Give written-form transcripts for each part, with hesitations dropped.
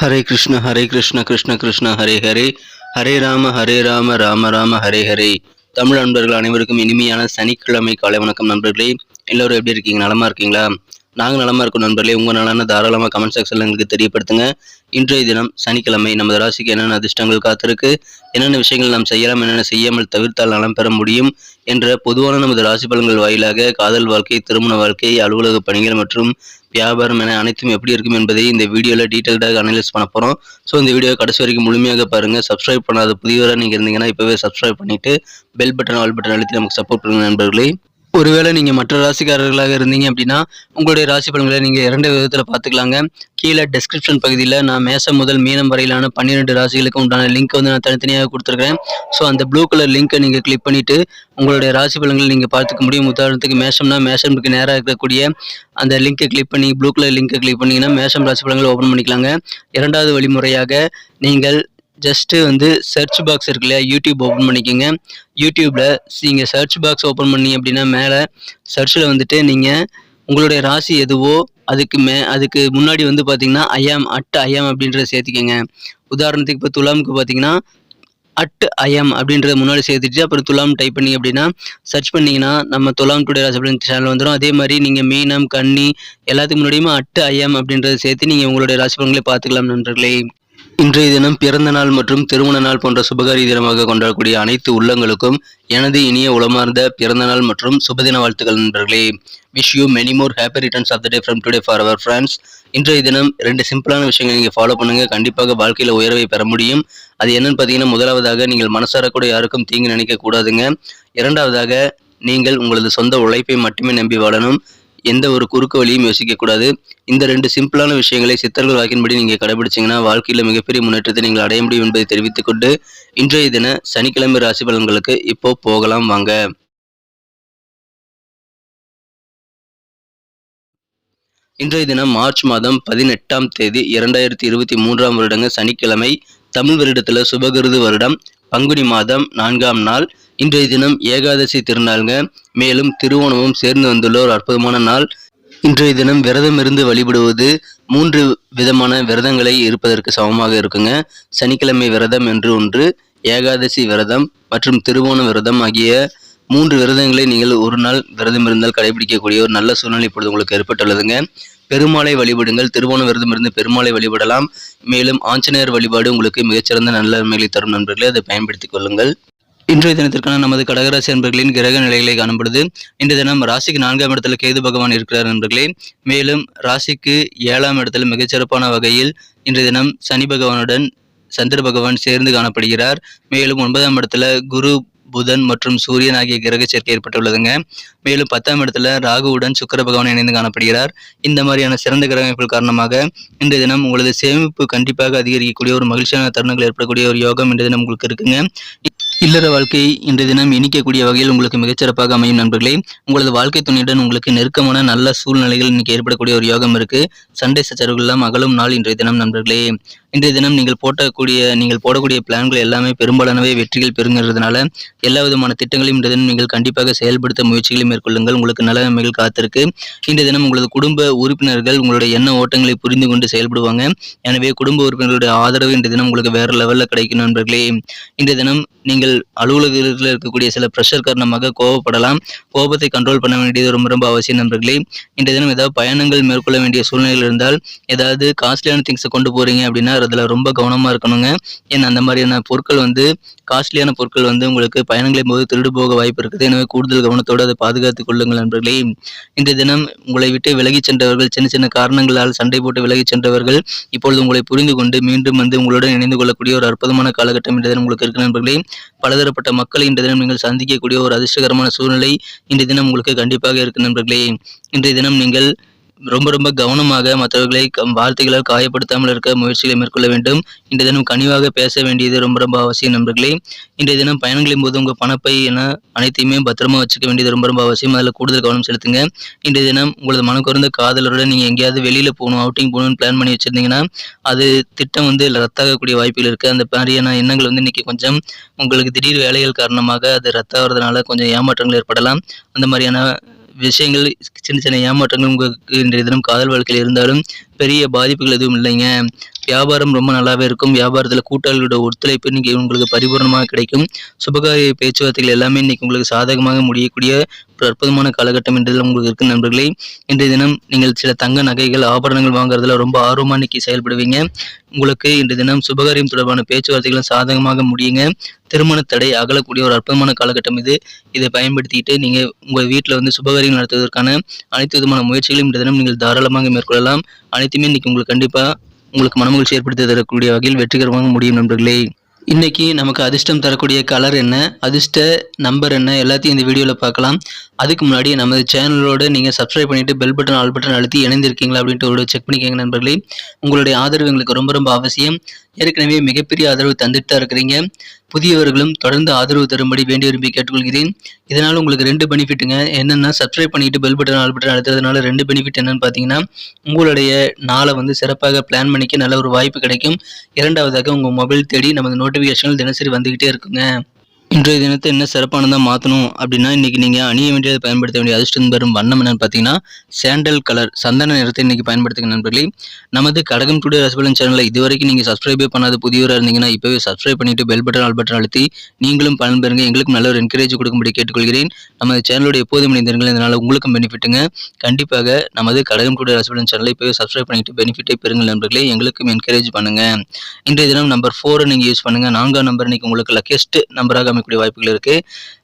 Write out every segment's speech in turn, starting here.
ஹரே கிருஷ்ண கிருஷ்ண கிருஷ்ண ஹரே ஹரே, ஹரே ராம ராம ராம ஹரே ஹரே. தமிழ் நண்பர்கள் அனைவருக்கும் இனிமையான சனிக்கிழமை காலை வணக்கம் நண்பர்களே. எல்லோரும் எப்படி இருக்கீங்க? நலமா இருக்கீங்களா? நாங்கள் நலமா இருக்கோம் நண்பர்களே. உங்கள் நலன தாராளமாக கமெண்ட் செக்ஷனில் எங்களுக்கு தெரியப்படுத்துங்க. இன்றைய தினம் சனிக்கிழமை, நமது ராசிக்கு என்னென்ன அதிர்ஷ்டங்கள் காத்திருக்கு, என்னென்ன விஷயங்கள் நாம் செய்யலாம், என்னென்ன செய்யாமல் தவிர்த்தால் நலம் பெற முடியும் என்ற பொதுவான நமது ராசி பலன்கள் வாயிலாக காதல் வாழ்க்கை, திருமண வாழ்க்கை, அலுவலக பணிகள் மற்றும் வியாபாரம் என அனைத்தும் எப்படி இருக்கும் என்பதை இந்த வீடியோவில் டீட்டெயில்டாக அனலைஸ் பண்ண போகிறோம். ஸோ இந்த வீடியோ கடைசி வரைக்கும் முழுமையாக பாருங்கள். சப்ஸ்கிரைப் பண்ணாத புதியவராக நீங்கள் இருந்தீங்கன்னா இப்போவே சப்ஸ்கிரைப் பண்ணிவிட்டு பெல் பட்டன் ஆல் பட்டன் அழுத்தி நமக்கு சப்போர்ட் பண்ணுங்க நண்பர்களே. ஒருவேளை நீங்கள் மற்ற ராசிக்காரர்களாக இருந்தீங்க அப்படின்னா உங்களுடைய ராசி பலன்களை நீங்கள் 2 விதத்தில் பார்த்துக்கலாங்க. கீழே டெஸ்கிரிப்ஷன் பகுதியில் நான் மேசம் முதல் மீனம் வரையிலான 12 ராசிகளுக்கு உண்டான லிங்க் வந்து நான் தனித்தனியாக கொடுத்துருக்கேன். ஸோ அந்த ப்ளூ கலர் லிங்க்கை நீங்கள் கிளிக் பண்ணிவிட்டு உங்களுடைய ராசி பலன்களை நீங்கள் பார்த்துக்க முடியும். உதாரணத்துக்கு மேஷம்னா மேஷம்க்கு நேராக இருக்கக்கூடிய அந்த லிங்கை கிளிக் பண்ணி ப்ளூ கலர் லிங்கை கிளிக் பண்ணிங்கன்னா மேஷம் ராசி பலன்களை ஓப்பன் பண்ணிக்கலாங்க. இரண்டாவது வழிமுறையாக நீங்கள் ஜஸ்ட்டு வந்து சர்ச் பாக்ஸ் இருக்கு இல்லையா, யூடியூப் ஓப்பன் பண்ணிக்கோங்க. யூடியூப்பில் நீங்கள் சர்ச் பாக்ஸ் ஓப்பன் பண்ணி அப்படின்னா மேலே சர்ச்சில் வந்துட்டு நீங்கள் உங்களுடைய ராசி எதுவோ அதுக்கு முன்னாடி வந்து பார்த்தீங்கன்னா ஐயாம் அப்படின்றத சேர்த்திக்கோங்க. உதாரணத்துக்கு இப்போ துலாமுக்கு பார்த்தீங்கன்னா ஐஎம் அப்படின்றத முன்னாடி சேர்த்துட்டு அப்புறம் துலாம் டைப் பண்ணி அப்படின்னா சர்ச் பண்ணிங்கன்னா நம்ம துலாம் டுடே ராசி பலன் சேனல் வந்துடும். அதே மாதிரி நீங்கள் மீனம் கன்னி எல்லாத்துக்கு முன்னாடியுமே ஐஎம் அப்படின்றத சேர்த்து நீங்கள் உங்களுடைய ராசி பலன்களை பார்த்துக்கலாம் நண்பர்களே. இன்றைய தினம் பிறந்த நாள் மற்றும் திருமண நாள் போன்ற சுபகாரி தினமாக கொண்டாடக்கூடிய அனைத்து உள்ளங்களுக்கும் எனது இனிய உளமார்ந்த பிறந்த நாள் மற்றும் சுபதின வாழ்த்துக்கள் நண்பர்களே. Wish you many more happy returns of the day from today for our friends. இன்றைய தினம் 2 சிம்பிளான விஷயங்கள் நீங்கள் ஃபாலோ பண்ணுங்கள். கண்டிப்பாக வாழ்க்கையில் உயர்வை பெற முடியும். அது என்னன்னு பார்த்தீங்கன்னா, முதலாவதாக நீங்கள் மனசார கூட யாருக்கும் தீங்கு நினைக்கக்கூடாதுங்க. இரண்டாவதாக நீங்கள் உங்களது சொந்த உழைப்பை மட்டுமே நம்பி வாழணும். எந்த ஒரு குறுக்கு வழியும் யோசிக்கக்கூடாது. இந்த 2 சிம்பிளான விஷயங்களை சித்தர்கள் வாக்கின்படி நீங்கள் கடைபிடிச்சிங்கன்னா வாழ்க்கையில் மிகப்பெரிய முன்னேற்றத்தை நீங்கள் அடைய முடியும் என்பதை தெரிவித்துக் கொண்டு இன்றைய தின சனிக்கிழமை ராசி பலன்களுக்கு இப்போ போகலாம் வாங்க. இன்றைய தினம் மார்ச் மாதம் 18ஆம் தேதி 2023ஆம் வருடங்க சனிக்கிழமை. தமிழ் வருடத்தில் சுபகிருது வருடம் பங்குனி மாதம் 4ஆம் நாள். இன்றைய தினம் ஏகாதசி திருநாளுங்க. மேலும் திருவோணமும் சேர்ந்து வந்துள்ள ஒரு அற்புதமான நாள். இன்றைய தினம் விரதம் இருந்து வழிபடுவது 3 விதமான விரதங்களை இருப்பதற்கு சமமாக இருக்குங்க. சனிக்கிழமை விரதம் என்று ஒன்று, ஏகாதசி விரதம் மற்றும் திருவோண விரதம் ஆகிய 3 விரதங்களை நீங்கள் ஒரு நாள் விரதம் இருந்தால் கடைபிடிக்கக்கூடிய ஒரு நல்ல சூழ்நிலை இப்பொழுது உங்களுக்கு ஏற்பட்டுள்ளதுங்க. பெருமாளை வழிபடுங்கள். திருவோண விரதம் இருந்து பெருமாளை வழிபடலாம். மேலும் ஆஞ்சநேயர் வழிபாடு உங்களுக்கு மிகச்சிறந்த நன்மைகளை தரும் நண்பர்களே, அதை பயன்படுத்திக் கொள்ளுங்கள். இன்றைய தினத்திற்கான நமது கடகராசி நண்பர்களின் கிரக நிலைகளை காணப்படுது. இன்றைய தினம் ராசிக்கு 4ஆம் இடத்துல கேது பகவான் இருக்கிறார் நண்பர்களே. மேலும் ராசிக்கு 7ஆம் இடத்துல மிகச்சிறப்பான வகையில் இன்றைய தினம் சனி பகவானுடன் சந்திர பகவான் சேர்ந்து காணப்படுகிறார். மேலும் 9ஆம் இடத்துல குரு, புதன் மற்றும் சூரியன் ஆகிய கிரக சேர்க்கை ஏற்பட்டுள்ளதுங்க. மேலும் 10ஆம் இடத்துல ராகுவுடன் சுக்கிர பகவான் இணைந்து காணப்படுகிறார். இந்த மாதிரியான சிறந்த கிரக அமைப்புகள் காரணமாக இன்றைய தினம் உங்களது சேமிப்பு கண்டிப்பாக அதிகரிக்கக்கூடிய ஒரு மகிழ்ச்சியான தருணங்கள் ஏற்படக்கூடிய ஒரு யோகம் இன்றைய தினம் உங்களுக்கு இருக்குங்க. இல்லற வாழ்க்கை இன்றைய தினம் இனிக்கக்கூடிய வகையில் உங்களுக்கு மிகச்சிறப்பாக அமையும் நண்பர்களே. உங்களது வாழ்க்கை துணையுடன் உங்களுக்கு நெருக்கமான நல்ல சூழ்நிலைகள் இன்னைக்கு ஏற்படக்கூடிய ஒரு யோகம் இருக்கு. சண்டை சச்சரவுகள் எல்லாம் அகலும் நாள் இன்றைய தினம் நண்பர்களே. இன்றைய தினம் நீங்கள் போடக்கூடிய பிளான்கள் எல்லாமே பெரும்பாலானவை வெற்றிகள் பெறுங்கிறதுனால எல்லா விதமான திட்டங்களையும் இன்றைய தினம் நீங்கள் கண்டிப்பாக செயல்படுத்த முயற்சிகளை மேற்கொள்ளுங்கள். உங்களுக்கு நல்ல நன்மைகள் காத்திருக்கு. இன்றைய தினம் உங்களது குடும்ப உறுப்பினர்கள் உங்களுடைய எண்ண ஓட்டங்களை புரிந்து கொண்டு செயல்படுவாங்க. எனவே குடும்ப உறுப்பினர்களுடைய ஆதரவு இன்றைய தினம் உங்களுக்கு வேற லெவலில் கிடைக்கும் நண்பர்களே. இன்றைய தினம் நீங்கள் அலுவலகத்தில் இருக்கக்கூடிய சில ப்ரெஷர் காரணமாக கோபப்படலாம். கோபத்தை கண்ட்ரோல் பண்ண வேண்டியது ரொம்ப ரொம்ப அவசியம் நண்பர்களே. இன்றைய தினம் ஏதாவது பயணங்கள் மேற்கொள்ள வேண்டிய சூழ்நிலையில் இருந்தால் ஏதாவது காஸ்ட்லியான திங்ஸை கொண்டு போறீங்க அப்படின்னா அதில் ரொம்ப கவனமாக இருக்கணுங்க. ஏன்னா அந்த மாதிரியான பொருட்கள் காஸ்ட்லியான பொருட்கள் உங்களுக்கு பயணங்களின் போது திருடு போக வாய்ப்பு இருக்குது. எனவே கூடுதல் கவனத்தோடு அதை பாதுகாத்துக் கொள்ளுங்கள் நண்பர்களே. இன்றைய தினம் உங்களை விட்டு விலகி சென்றவர்கள், சின்ன சின்ன காரணங்களால் சண்டை போட்டு விலகி சென்றவர்கள் இப்பொழுது உங்களை புரிந்து கொண்டு மீண்டும் உங்களுடன் இணைந்து கொள்ளக்கூடிய ஒரு அற்புதமான காலகட்டம் இன்றைய தினம் உங்களுக்கு இருக்கு நண்பர்களே. பலதரப்பட்ட மக்களை இன்றைய தினம் நீங்கள் சந்திக்கக்கூடிய ஒரு அதிர்ஷ்டகரமான சூழ்நிலை இன்றைய தினம் உங்களுக்கு கண்டிப்பாக இருக்கு நண்பர்களே. இன்றைய தினம் நீங்கள் ரொம்ப ரொம்ப கவனமாக மற்றவர்களை வார்த்தைகளால் காயப்படுத்தாமல் இருக்க முயற்சிகளை மேற்கொள்ள வேண்டும். இன்றைய தினம் கனிவாக பேச வேண்டியது ரொம்ப ரொம்ப அவசியம் நண்பர்களே. இன்றைய தினம் பயணங்களின் போது உங்கள் பணப்பை என அனைத்தையுமே பத்திரமா வச்சுக்க வேண்டியது ரொம்ப ரொம்ப அவசியம். அதில் கூடுதல் கவனம் செலுத்துங்க. இன்றைய தினம் உங்களது மனக்குறந்த காதலருடன் நீங்கள் எங்கேயாவது வெளியில் போகணும், அவுட்டிங் போகணும்னு பிளான் பண்ணி வச்சுருந்தீங்கன்னா அது திட்டம் ரத்தாகக்கூடிய வாய்ப்புகள் இருக்குது. அந்த மாதிரியான எண்ணங்கள் இன்னைக்கு கொஞ்சம் உங்களுக்கு திடீர் வேலைகள் காரணமாக அது ரத்தாகிறதுனால கொஞ்சம் ஏமாற்றங்கள் ஏற்படலாம். அந்த மாதிரியான விஷயங்கள் சின்ன சின்ன ஏமாற்றங்கள் உங்களுக்கு இன்றைய தினம் காதல் வாழ்க்கையில் இருந்தாலும் பெரிய பாதிப்புகள் எதுவும் இல்லைங்க. வியாபாரம் ரொம்ப நல்லாவே இருக்கும். வியாபாரத்தில் கூட்டாளிகளோட ஒத்துழைப்பு இன்னைக்கு உங்களுக்கு பரிபூர்ணமாக கிடைக்கும். சுபகாரிய பேச்சுவார்த்தைகள் எல்லாமே இன்னைக்கு உங்களுக்கு சாதகமாக முடியக்கூடிய ஒரு அற்புதமான காலகட்டம் என்றதில் உங்களுக்கு இருக்கு நண்பர்களே. இன்றைய தினம் நீங்கள் சில தங்க நகைகள் ஆபரணங்கள் வாங்குறதுல ரொம்ப ஆர்வமாக இன்னைக்கு செயல்படுவீங்க. உங்களுக்கு இன்றைய தினம் சுபகாரியம் தொடர்பான பேச்சுவார்த்தைகளும் சாதகமாக முடியுங்க. திருமண தடை அகலக்கூடிய ஒரு அற்புதமான காலகட்டம் இது. இதை பயன்படுத்திட்டு நீங்க உங்க வீட்டில் வந்து சுபகாரியம் நடத்துவதற்கான அனைத்து விதமான முயற்சிகளையும் இன்றைய தினம் நீங்கள் தாராளமாக மேற்கொள்ளலாம். அனைத்துமே இன்னைக்கு உங்களுக்கு கண்டிப்பா உங்களுக்கு மனமகிழ்ச்சி ஏற்படுத்தி தரக்கூடிய வகையில் வெற்றிகரமாக முடியும் நண்பர்களே. இன்னைக்கு நமக்கு அதிர்ஷ்டம் தரக்கூடிய கலர் என்ன, அதிர்ஷ்ட நம்பர் என்ன, எல்லாத்தையும் இந்த வீடியோவில் பார்க்கலாம். அதுக்கு முன்னாடி நமது சேனலோட நீங்கள் சப்ஸ்கிரைப் பண்ணிட்டு பெல் பட்டன் ஆல் பட்டன் அழுத்தி இணைந்திருக்கீங்களா அப்படின்ட்டு ஒரு செக் பண்ணிக்கோங்க நண்பர்களே. உங்களுடைய ஆதரவு எங்களுக்கு ரொம்ப ரொம்ப அவசியம். ஏற்கனவே மிகப்பெரிய ஆதரவு தந்துட்டு தான் இருக்கிறீங்க. புதியவர்களும் தொடர்ந்து ஆதரவு தரும்படி வேண்டி விரும்பி கேட்டுக்கொள்கிறேன். இதனால் உங்களுக்கு 2 பெனிஃபிட்டுங்க. என்னென்னா சப்ஸ்கிரைப் பண்ணிட்டு பெல் பட்டன் ஆல் பட்டன் அழுத்துறதுனால 2 பெனிஃபிட் என்னன்னு பார்த்தீங்கன்னா, உங்களுடைய நாளை வந்து சிறப்பாக பிளான் பண்ணிக்க நல்ல ஒரு வாய்ப்பு கிடைக்கும். இரண்டாவதாக உங்கள் மொபைல் தேடி நமது நோட்டிஃபிகேஷன்கள் தினசரி வந்துக்கிட்டே இருக்குங்க. இன்றைய தினத்தை என்ன சிறப்பானதாக மாற்றணும் அப்படின்னா, இன்றைக்கி நீங்கள் அணிய வேண்டியதை பயன்படுத்த வேண்டிய அதிர்ஷ்டம் பெறும் வண்ணம் என்னன்னு பார்த்தீங்கன்னா, சாண்டல் கலர் சந்தன நிறத்தை இன்றைக்கி பயன்படுத்துங்க நண்பர்களே. நமது கடகம் டுடே ராசிபலன் சேனலில் இதுவரைக்கும் நீங்கள் சப்ஸ்கிரைபே பண்ணாத புதியவராக இருந்தீங்கன்னா இப்போவே சப்ஸ்கிரைப் பண்ணிவிட்டு பெல் பட்டன் ஆல் பட்டன் அழுத்தி நீங்களும் பலன் பெறுங்க. எங்களுக்கும் நல்ல ஒரு என்கரேஜ் கொடுக்கும்படி கேட்டுக்கொள்கிறேன். நமது சேனலோட எப்போதும் இணைந்திருங்கள். இதனால் உங்களுக்கும் பெனிஃபிட்டுங்க. கண்டிப்பாக நமது கடகம் டுடே ராசிபலன் சேனலை இப்போவே சப்ஸ்கிரைப் பண்ணிவிட்டு பெனிஃபிட்டை பெறுங்கள் நண்பர்களே. எங்களுக்கும் என்கரேஜ் பண்ணுங்கள். இன்றைய தினம் நம்பர் 4 நீங்கள் யூஸ் பண்ணுங்கள். 4ஆம் நம்பர் இன்றைக்கி உங்களுக்கு லக்கியஸ்ட் நம்பராக அமைக்கக்கூடிய வாய்ப்புகள் இருக்கு.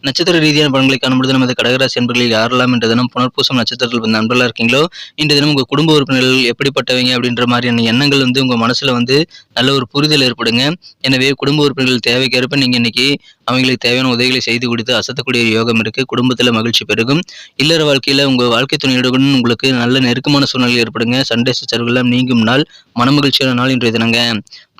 நட்சத்திர ரீதியான பலன்களை காணும்பொழுது நமது கடகராசி நண்பர்களில் யாரெல்லாம் இன்றைய தினம் புனர்பூசம் நட்சத்திரத்தில் வந்த நண்பர்களாக இருக்கீங்களோ, இன்றைய தினம் உங்க குடும்ப உறுப்பினர்கள் எப்படிப்பட்டவங்க அப்படின்ற மாதிரியான எண்ணங்கள் வந்து உங்க மனசுல வந்து நல்ல ஒரு புரிதல் ஏற்படுங்க. எனவே குடும்ப உறுப்பினர்கள் தேவைக்கேற்ப நீங்க இன்னைக்கு அவங்களுக்கு தேவையான உதவிகளை செய்து கொடுத்து அசத்தக்கூடிய யோகம் இருக்கு. குடும்பத்துல மகிழ்ச்சி பெருகும். இல்லற வாழ்க்கையில உங்க வாழ்க்கை துணையுடன் உங்களுக்கு நல்ல நெருக்கமான சூழ்நிலை ஏற்படுங்க. சண்டை சச்சரவுகள் நீங்கும் நாள், மனமகிழ்ச்சியான நாள் இன்றைய தினங்க.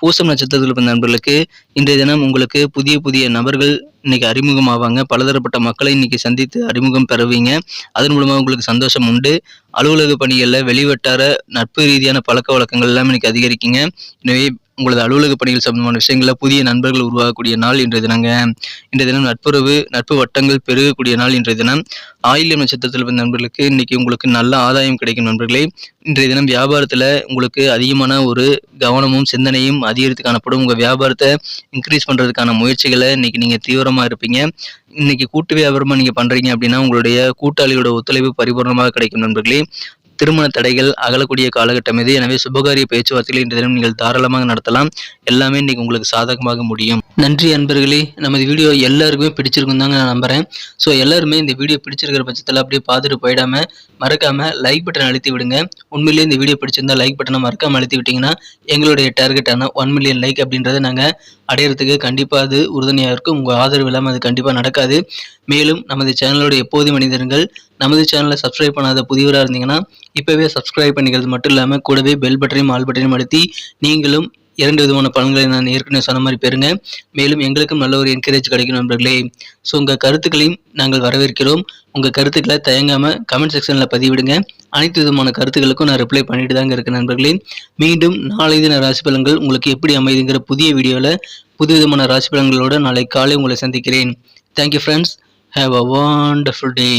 பூசம் நட்சத்திரத்தில் பிறந்த நண்பர்களுக்கு இன்றைய தினம் உங்களுக்கு புதிய புதிய நபர்கள் இன்னைக்கு அறிமுகமாவாங்க. பலதரப்பட்ட மக்களை இன்னைக்கு சந்தித்து அறிமுகம் பெறுவீங்க. அதன் மூலமாக உங்களுக்கு சந்தோஷம் உண்டு. அலுவலக பணிகளில் வெளிவட்டார நட்பு ரீதியான பழக்க வழக்கங்கள் எல்லாம் இன்னைக்கு அதிகரிக்குங்க. எனவே உங்களது அலுவலக பணிகள் சம்பந்தமான விஷயங்களில் புதிய நண்பர்கள் உருவாகக்கூடிய நாள் இன்றைய தினங்க. இன்றைய தினம் நட்பு வட்டங்கள் பெருகக்கூடிய நாள் இன்றைய தினம். ஆயில்யம் நட்சத்திரத்தில் பிறந்த நண்பர்களுக்கு இன்னைக்கு உங்களுக்கு நல்ல ஆதாயம் கிடைக்கும் நண்பர்களே. இன்றைய தினம் வியாபாரத்தில் உங்களுக்கு அதிகமான ஒரு கவனமும் சிந்தனையும் அதிகரித்து காணப்படும். உங்கள் வியாபாரத்தை இன்க்ரீஸ் பண்ணுறதுக்கான முயற்சிகளை இன்னைக்கு நீங்கள் தீவிரமாக இருப்பீங்க. இன்னைக்கு கூட்டு வியாபாரமாக நீங்கள் பண்ணுறீங்க அப்படின்னா உங்களுடைய கூட்டாளியோட ஒத்துழைப்பு பரிபூர்ணமாக கிடைக்கும் நண்பர்களே. திருமண தடைகள் அகலக்கூடிய காலகட்டம் இது. எனவே சுபகாரிய பேச்சுவார்த்தைகளை இன்றைய தினம் நீங்கள் தாராளமாக நடத்தலாம். எல்லாமே இன்னைக்கு உங்களுக்கு சாதகமாக முடியும். நன்றி அன்பர்களே. நமது வீடியோ எல்லாருக்குமே பிடிச்சிருக்கும் தாங்க நான் நம்புறேன். ஸோ எல்லாருமே இந்த வீடியோ பிடிச்சிருக்கிற பட்சத்தில் அப்படியே பார்த்துட்டு போயிடாம மறக்காம லைக் பட்டன் அழுத்தி விடுங்க. உண்மையிலேயே இந்த வீடியோ பிடிச்சிருந்தா லைக் பட்டனை மறக்காம அழுத்தி விட்டீங்கன்னா எங்களுடைய டார்கெட்டான 1 மில்லியன் லைக் அப்படின்றத நாங்கள் அடையிறதுக்கு கண்டிப்பாக அது உறுதுணையாக இருக்கும். உங்கள் ஆதரவு இல்லாமல் அது கண்டிப்பாக நடக்காது. மேலும் நமது சேனலோட எப்போதும் மனிதர்கள் நமது சேனலை சப்ஸ்கிரைப் பண்ணாத புதியவராக இருந்தீங்கன்னா இப்போவே சப்ஸ்கிரைப் பண்ணிக்கிறது மட்டும் இல்லாமல் கூடவே பெல் பட்டனையும் ஆல் பட்டனையும் அழுத்தி நீங்களும் 2 விதமான பலன்களை நான் ஏற்கனவே சொன்ன மாதிரி பெறுங்க. மேலும் எங்களுக்கும் நல்ல ஒரு என்கரேஜ் கிடைக்கும் நண்பர்களே. ஸோ உங்கள் கருத்துக்களையும் நாங்கள் வரவேற்கிறோம். உங்கள் கருத்துக்களை தயங்காமல் கமெண்ட் செக்ஷனில் பதிவிடுங்க. அனைத்து விதமான கருத்துக்களுக்கும் நான் ரிப்ளை பண்ணிட்டு தாங்க இருக்கேன் நண்பர்களே. மீண்டும் நாளை தின ராசி பலன்கள் உங்களுக்கு எப்படி அமைதுங்கிற புதிய வீடியோவில் புது விதமான ராசி பலன்களோடு நாளை காலை உங்களை சந்திக்கிறேன். Thank you friends. Have a wonderful day.